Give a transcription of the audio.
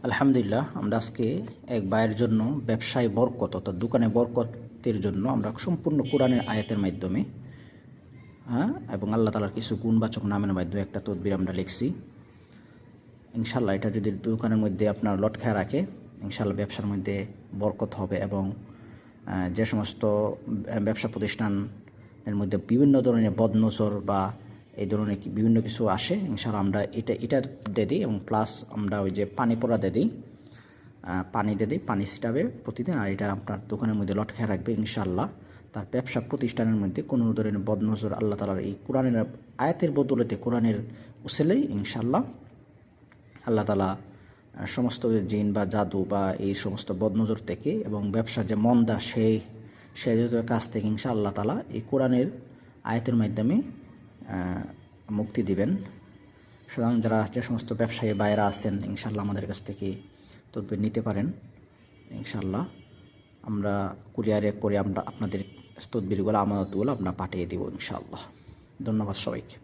আলহামদুলিল্লাহ, আমরা আজকে এক ভাইয়ের জন্য ব্যবসায় বরকত অর্থাৎ দোকানে বরকতের জন্য আমরা সম্পূর্ণ কোরআনের আয়াতের মাধ্যমে এবং আল্লাহ তাআলার কিছু গুণবাচক নামের মাধ্যমে একটা তদবির আমরা লিখছি। ইনশাল্লাহ এটা যদি দোকানের মধ্যে আপনার লটকায় রাখে, ইনশাল্লাহ ব্যবসার মধ্যে বরকত হবে এবং যে সমস্ত ব্যবসা প্রতিষ্ঠানের মধ্যে বিভিন্ন ধরনের বদনজর বা এই ধরনের বিভিন্ন কিছু আসে, ইনশাল্লাহ আমরা এটা দিয়ে দিই এবং প্লাস আমরা ওই যে পানি পোড়া দিয়ে দিই, পানি দিয়ে দিই, পানি ছিটাবে প্রতিদিন। আর এটা আপনার দোকানের মধ্যে লটকায় রাখবে, ইনশাল্লাহ তার ব্যবসা প্রতিষ্ঠানের মধ্যে কোনো ধরনের বদনজর আল্লাহ তাআলার এই কোরআনের আয়াতের বদৌলতে, কোরআনের উসিলায় ইনশাল্লাহ আল্লাহ তাআলা সমস্ত জিন বা জাদু বা এই সমস্ত বদনজর থেকে এবং ব্যবসার যে মন্দা সেই কাছ থেকে ইনশাআল্লাহ তাআলা এই কোরআনের আয়াতের মাধ্যমে মুক্তি দিবেন। সুতরাং যে সমস্ত ব্যবসায়ী বাইরা আছেন, ইনশাআল্লাহ আমাদের কাছ থেকে তদবির নিতে পারেন। ইনশাআল্লাহ আমরা কুরিয়ারে করে আমরা আপনাদের তদবিরগুলো, আমানতগুলো আমরা পাঠিয়ে দেব ইনশাআল্লাহ। ধন্যবাদ সবাইকে।